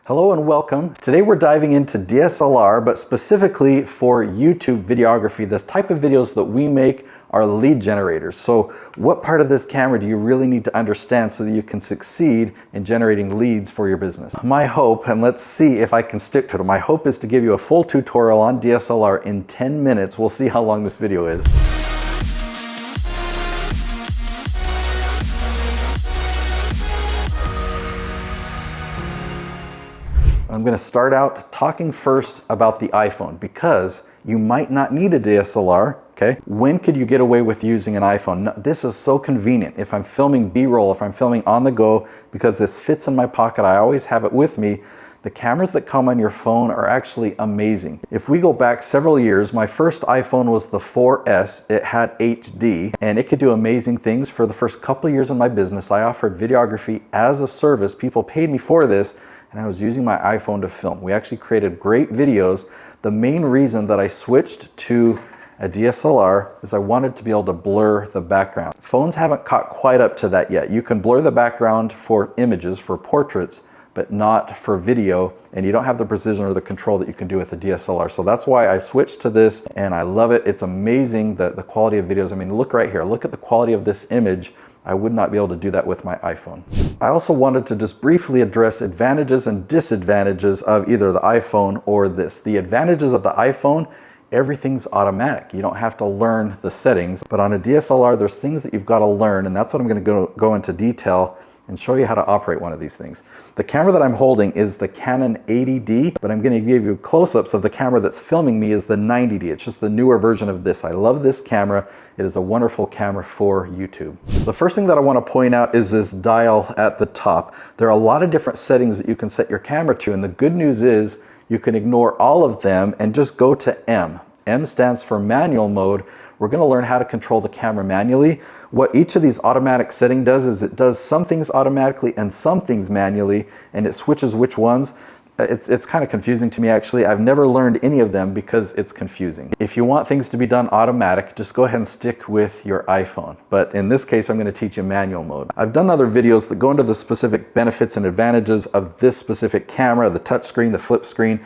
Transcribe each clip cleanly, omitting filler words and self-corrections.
Hello and welcome. Today we're diving into DSLR, but specifically for YouTube videography. This type of videos that we make are lead generators. So what part of this camera do you really need to understand so that you can succeed in generating leads for your business? My hope, and let's see if I can stick to it, my hope is to give you a full tutorial on DSLR in 10 minutes. We'll see how long this video is. I'm going to start out talking first about the iPhone because you might not need a DSLR, okay? When could you get away with using an iPhone? This is so convenient. If I'm filming B-roll, if I'm filming on the go, because this fits in my pocket, I always have it with me. The cameras that come on your phone are actually amazing. If we go back several years, my first iPhone was the 4S. It had HD and it could do amazing things. For the first couple of years in my business, I offered videography as a service. People paid me for this, and I was using my iPhone to film. We actually created great videos. The main reason that I switched to a DSLR is I wanted to be able to blur the background. Phones haven't caught quite up to that yet. You can blur the background for images, for portraits, but not for video, and you don't have the precision or the control that you can do with the DSLR. So that's why I switched to this, and I love it. It's amazing, the quality of videos. I mean, look right here. Look at the quality of this image. I would not be able to do that with my iPhone. I also wanted to just briefly address advantages and disadvantages of either the iPhone or this. The advantages of the iPhone, everything's automatic. You don't have to learn the settings, but on a DSLR, there's things that you've got to learn, and that's what I'm going to go into detail and show you how to operate one of these things. The camera that I'm holding is the Canon 80D, but I'm going to give you close-ups of the camera that's filming me is the 90D. It's just the newer version of this. I love this camera. It is a wonderful camera for YouTube. The first thing that I want to point out is this dial at the top. There are a lot of different settings that you can set your camera to, and the good news is you can ignore all of them and just go to M. M stands for manual mode. We're going to learn how to control the camera manually. What each of these automatic settings does is it does some things automatically and some things manually, and it switches which ones. It's kind of confusing to me, actually. I've never learned any of them because it's confusing. If you want things to be done automatic, just go ahead and stick with your iPhone. But in this case, I'm going to teach you manual mode. I've done other videos that go into the specific benefits and advantages of this specific camera, the touch screen, the flip screen.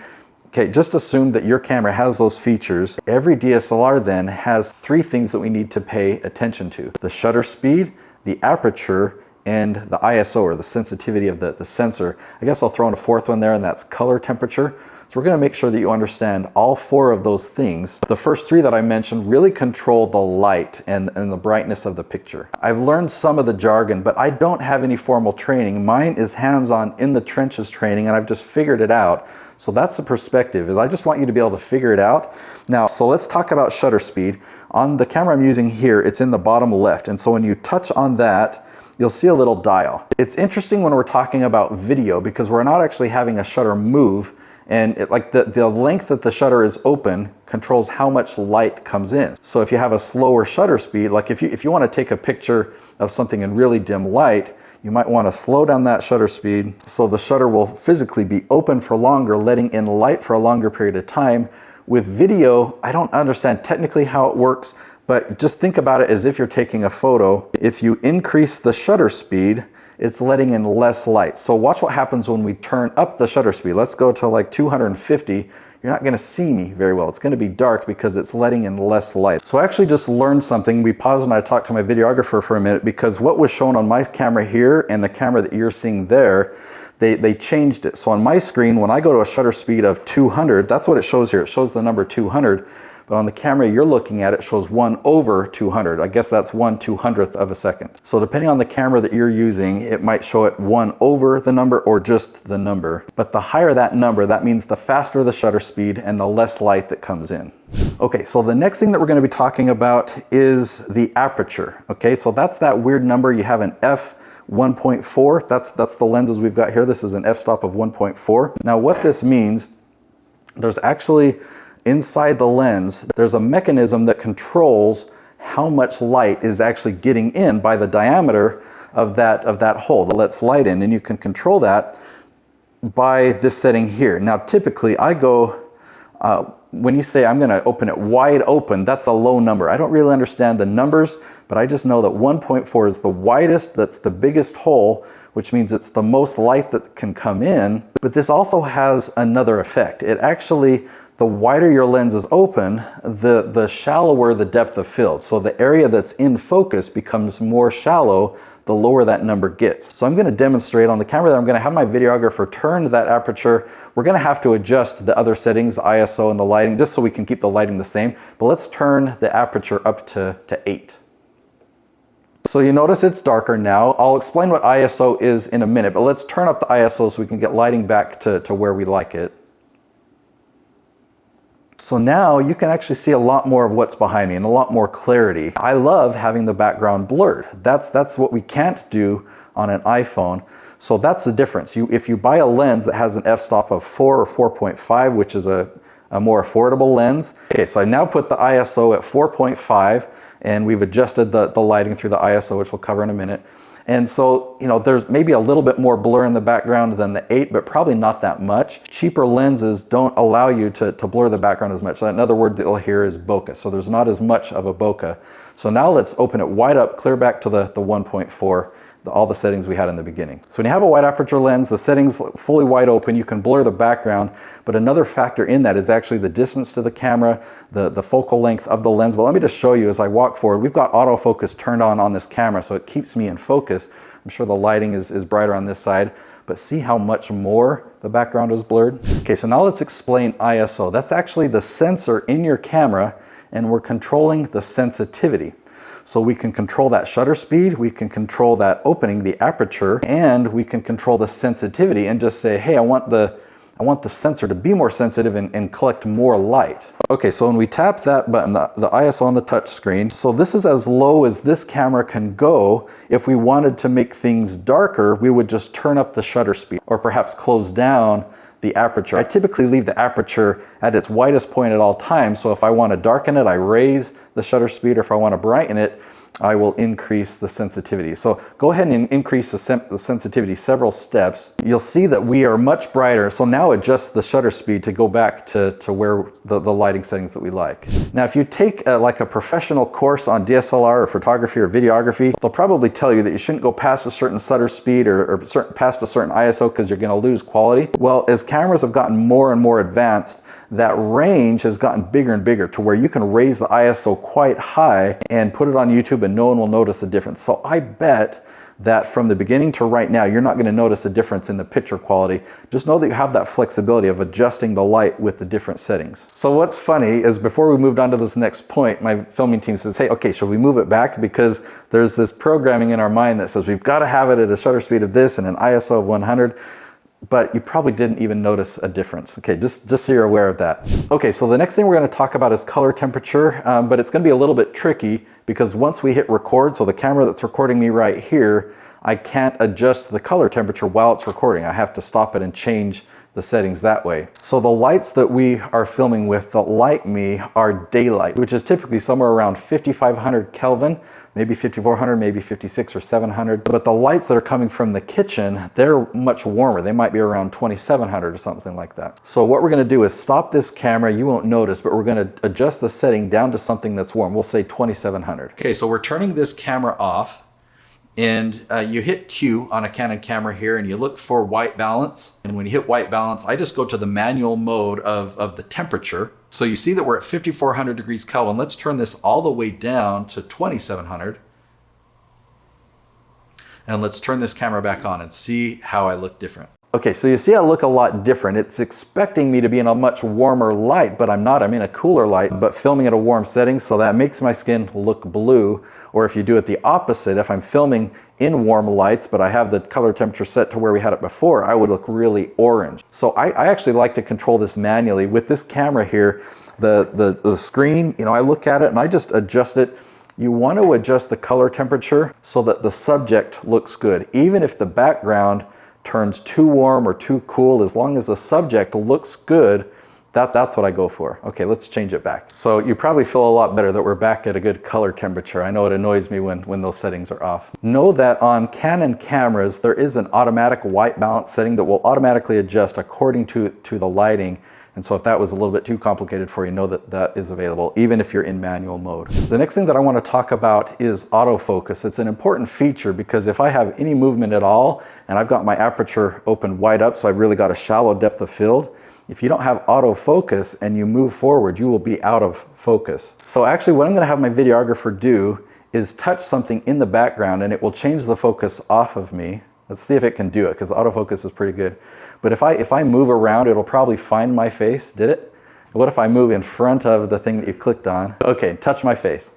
Okay, just assume that your camera has those features. Every DSLR then has three things that we need to pay attention to: the shutter speed, the aperture, and the ISO, or the sensitivity of the sensor. I guess I'll throw in a fourth one there, and that's color temperature. So we're going to make sure that you understand all four of those things. The first three that I mentioned really control the light and the brightness of the picture. I've learned some of the jargon, but I don't have any formal training. Mine is hands-on, in the trenches training, and I've just figured it out. So that's the perspective, is I just want you to be able to figure it out. Now, so let's talk about shutter speed. On the camera I'm using here, it's in the bottom left. And so when you touch on that, you'll see a little dial. It's interesting when we're talking about video because we're not actually having a shutter move, and the length that the shutter is open controls how much light comes in. So if you have a slower shutter speed, like if you want to take a picture of something in really dim light, you might want to slow down that shutter speed so the shutter will physically be open for longer, letting in light for a longer period of time. With video, I don't understand technically how it works, but just think about it as if you're taking a photo. If you increase the shutter speed, it's letting in less light. So watch what happens when we turn up the shutter speed. Let's go to like 250. You're not going to see me very well. It's going to be dark because it's letting in less light. So I actually just learned something. We paused and I talked to my videographer for a minute because what was shown on my camera here and the camera that you're seeing there, they changed it. So on my screen, when I go to a shutter speed of 200, that's what it shows here. It shows the number 200. But on the camera you're looking at, it shows 1/200. I guess that's 1/200th of a second. So depending on the camera that you're using, it might show it 1 over the number or just the number. But the higher that number, that means the faster the shutter speed and the less light that comes in. Okay, so the next thing that we're going to be talking about is the aperture. Okay, so that's that weird number. You have an f1.4. That's the lenses we've got here. This is an f-stop of 1.4. Now what this means, there's actually inside the lens, there's a mechanism that controls how much light is actually getting in by the diameter of that hole that lets light in, and you can control that by this setting here. Now typically I go when you say I'm going to open it wide open, that's a low number. I don't really understand the numbers, but I just know that 1.4 is the widest, that's the biggest hole, which means it's the most light that can come in. But this also has another effect. It actually, the wider your lens is open, the shallower the depth of field. So the area that's in focus becomes more shallow the lower that number gets. So I'm going to demonstrate on the camera that I'm going to have my videographer turn that aperture. We're going to have to adjust the other settings, the ISO and the lighting, just so we can keep the lighting the same. But let's turn the aperture up to 8. So you notice it's darker now. I'll explain what ISO is in a minute, but let's turn up the ISO so we can get lighting back to where we like it. So now you can actually see a lot more of what's behind me and a lot more clarity. I love having the background blurred. That's what we can't do on an iPhone. So that's the difference. If you buy a lens that has an f-stop of 4 or 4.5, which is a more affordable lens. Okay, so I now put the ISO at 4.5 and we've adjusted the lighting through the ISO, which we'll cover in a minute. And so, you know, there's maybe a little bit more blur in the background than the 8, but probably not that much. Cheaper lenses don't allow you to blur the background as much. So another word that you'll hear is bokeh. So there's not as much of a bokeh. So now let's open it wide up, clear back to the 1.4, all the settings we had in the beginning. So when you have a wide aperture lens, the settings fully wide open, you can blur the background, but another factor in that is actually the distance to the camera, the focal length of the lens. But let me just show you as I walk forward. We've got autofocus turned on this camera, so it keeps me in focus. I'm sure the lighting is brighter on this side, but see how much more the background is blurred? Okay, so now let's explain ISO. That's actually the sensor in your camera, and we're controlling the sensitivity. So we can control that shutter speed, we can control that opening, the aperture, and we can control the sensitivity and just say, hey, I want the sensor to be more sensitive and collect more light. Okay, so when we tap that button, the ISO on the touch screen, so this is as low as this camera can go. If we wanted to make things darker, we would just turn up the shutter speed or perhaps close down the aperture. I typically leave the aperture at its widest point at all times, so if I want to darken it, I raise the shutter speed, or if I want to brighten it, I will increase the sensitivity. So go ahead and increase the sensitivity several steps. You'll see that we are much brighter. So now adjust the shutter speed to go back to where the lighting settings that we like. Now, if you take like a professional course on DSLR or photography or videography, they'll probably tell you that you shouldn't go past a certain shutter speed or past a certain ISO because you're going to lose quality. Well, as cameras have gotten more and more advanced, that range has gotten bigger and bigger to where you can raise the ISO quite high and put it on YouTube and no one will notice the difference. So I bet that from the beginning to right now, you're not going to notice a difference in the picture quality. Just know that you have that flexibility of adjusting the light with the different settings. So what's funny is before we moved on to this next point, my filming team says, hey, okay, should we move it back? Because there's this programming in our mind that says we've got to have it at a shutter speed of this and an ISO of 100. But you probably didn't even notice a difference. Okay, just so you're aware of that. Okay, so the next thing we're going to talk about is color temperature, but it's going to be a little bit tricky because once we hit record, so the camera that's recording me right here, I can't adjust the color temperature while it's recording. I have to stop it and change the settings that way. So the lights that we are filming with that light me are daylight, which is typically somewhere around 5,500 Kelvin, maybe 5,400, maybe 56 or 700. But the lights that are coming from the kitchen, they're much warmer. They might be around 2,700 or something like that. So what we're going to do is stop this camera. You won't notice, but we're going to adjust the setting down to something that's warm. We'll say 2,700. Okay, so we're turning this camera off. And you hit Q on a Canon camera here and you look for white balance. And when you hit white balance, I just go to the manual mode of the temperature. So you see that we're at 5,400 degrees Kelvin. Let's turn this all the way down to 2,700. And let's turn this camera back on and see how I look different. Okay, so you see I look a lot different. It's expecting me to be in a much warmer light, but I'm not. I'm in a cooler light, but filming at a warm setting, so that makes my skin look blue. Or if you do it the opposite, if I'm filming in warm lights, but I have the color temperature set to where we had it before, I would look really orange. So I actually like to control this manually. With this camera here, the screen, you know, I look at it and I just adjust it. You want to adjust the color temperature so that the subject looks good. Even if the background turns too warm or too cool, as long as the subject looks good, that's what I go for. Okay, let's change it back. So you probably feel a lot better that we're back at a good color temperature. I know it annoys me when those settings are off. Know that on Canon cameras, there is an automatic white balance setting that will automatically adjust according to the lighting. And so if that was a little bit too complicated for you, know that that is available, even if you're in manual mode. The next thing that I want to talk about is autofocus. It's an important feature because if I have any movement at all, and I've got my aperture open wide up, so I've really got a shallow depth of field, if you don't have autofocus and you move forward, you will be out of focus. So actually what I'm going to have my videographer do is touch something in the background and it will change the focus off of me. Let's see if it can do it, because autofocus is pretty good. But if I move around, it'll probably find my face. Did it? What if I move in front of the thing that you clicked on? Okay, touch my face.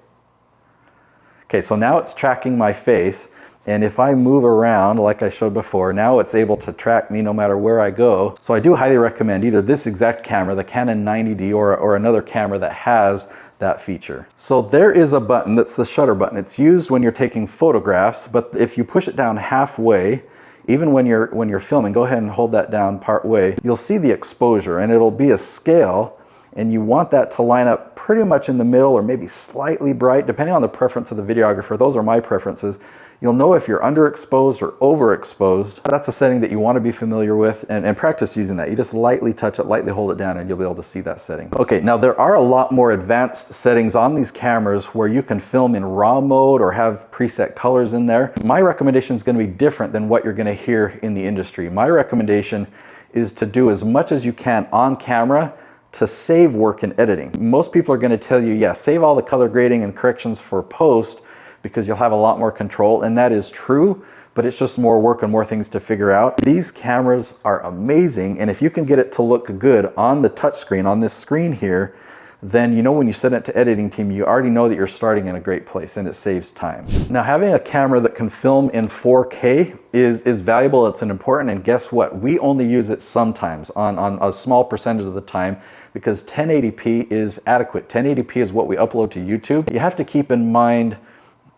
Okay, so now it's tracking my face. And if I move around, like I showed before, now it's able to track me no matter where I go. So I do highly recommend either this exact camera, the Canon 90D, or another camera that has that feature. So there is a button that's the shutter button. It's used when you're taking photographs, but if you push it down halfway, even when you're filming, go ahead and hold that down part way, you'll see the exposure and it'll be a scale, and you want that to line up pretty much in the middle or maybe slightly bright, depending on the preference of the videographer. Those are my preferences. You'll know if you're underexposed or overexposed. That's a setting that you want to be familiar with and practice using that. You just lightly touch it, lightly hold it down, and you'll be able to see that setting. Okay, now there are a lot more advanced settings on these cameras where you can film in RAW mode or have preset colors in there. My recommendation is going to be different than what you're going to hear in the industry. My recommendation is to do as much as you can on camera to save work in editing. Most people are going to tell you, yeah, save all the color grading and corrections for post, because you'll have a lot more control, and that is true, but it's just more work and more things to figure out. These cameras are amazing, and if you can get it to look good on the touch screen, on this screen here, then you know when you send it to editing team, you already know that you're starting in a great place, and it saves time. Now, having a camera that can film in 4K is valuable, it's an important, and guess what? We only use it sometimes on a small percentage of the time, because 1080p is adequate. 1080p is what we upload to YouTube. You have to keep in mind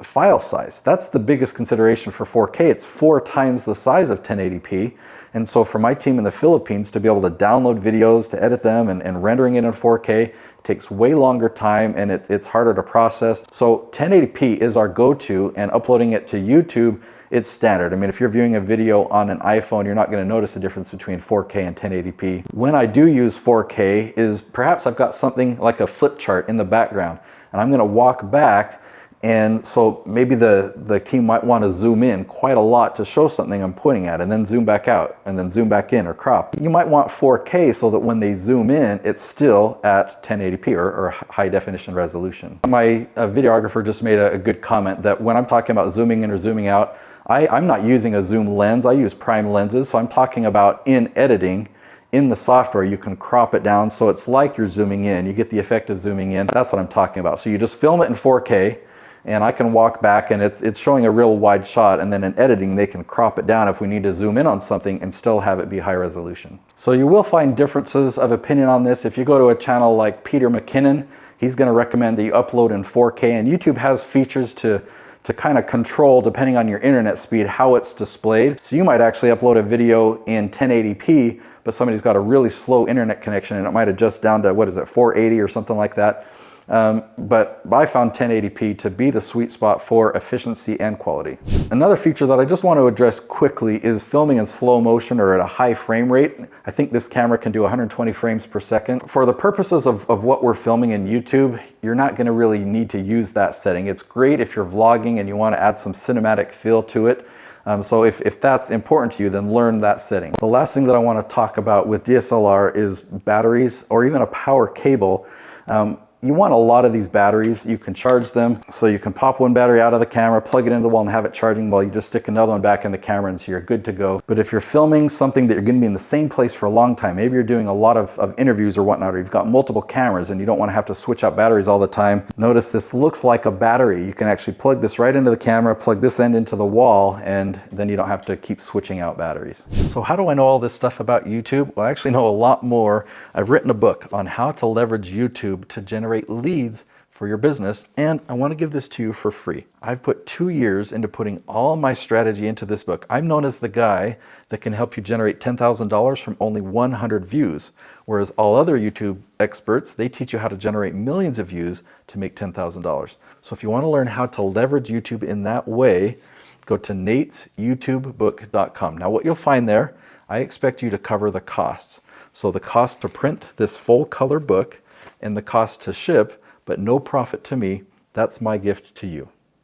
file size. That's the biggest consideration for 4K. It's 4 times the size of 1080p. And so for my team in the Philippines to be able to download videos, to edit them, and rendering it in 4K takes way longer time, and it's harder to process. So 1080p is our go-to, and uploading it to YouTube, it's standard. I mean, if you're viewing a video on an iPhone, you're not going to notice the difference between 4K and 1080p. When I do use 4K is perhaps I've got something like a flip chart in the background, and I'm going to walk back. And so maybe the team might want to zoom in quite a lot to show something I'm pointing at, and then zoom back out, and then zoom back in or crop. You might want 4K so that when they zoom in, it's still at 1080p or high definition resolution. My videographer just made a good comment that when I'm talking about zooming in or zooming out, I'm not using a zoom lens, I use prime lenses. So I'm talking about in editing, in the software, you can crop it down so it's like you're zooming in. You get the effect of zooming in. That's what I'm talking about. So you just film it in 4K, and I can walk back and it's showing a real wide shot, and then in editing they can crop it down if we need to zoom in on something and still have it be high resolution. So you will find differences of opinion on this. If you go to a channel like Peter McKinnon, he's going to recommend that you upload in 4K, and YouTube has features to kind of control, depending on your internet speed, how it's displayed. So you might actually upload a video in 1080p, but somebody's got a really slow internet connection and it might adjust down to, what is it, 480 or something like that. But I found 1080p to be the sweet spot for efficiency and quality. Another feature that I just want to address quickly is filming in slow motion or at a high frame rate. I think this camera can do 120 frames per second. For the purposes of what we're filming in YouTube, you're not going to really need to use that setting. It's great if you're vlogging and you want to add some cinematic feel to it. So if that's important to you, then learn that setting. The last thing that I want to talk about with DSLR is batteries or even a power cable. You want a lot of these batteries. You can charge them, so you can pop one battery out of the camera, plug it into the wall, and have it charging while you just stick another one back in the camera, and so you're good to go. But if you're filming something that you're going to be in the same place for a long time, maybe you're doing a lot of interviews or whatnot, or you've got multiple cameras and you don't want to have to switch out batteries all the time, notice this looks like a battery. You can actually plug this right into the camera, plug this end into the wall, and then you don't have to keep switching out batteries. So how do I know all this stuff about YouTube? Well, I actually know a lot more. I've written a book on how to leverage YouTube to generate leads for your business, and I want to give this to you for free. I've put 2 years into putting all my strategy into this book. I'm known as the guy that can help you generate $10,000 from only 100 views, whereas all other YouTube experts, they teach you how to generate millions of views to make $10,000. So if you want to learn how to leverage YouTube in that way, go to natesyoutubebook.com. Now what you'll find there, I expect you to cover the costs. So the cost to print this full color book and the cost to ship, but no profit to me, that's my gift to you.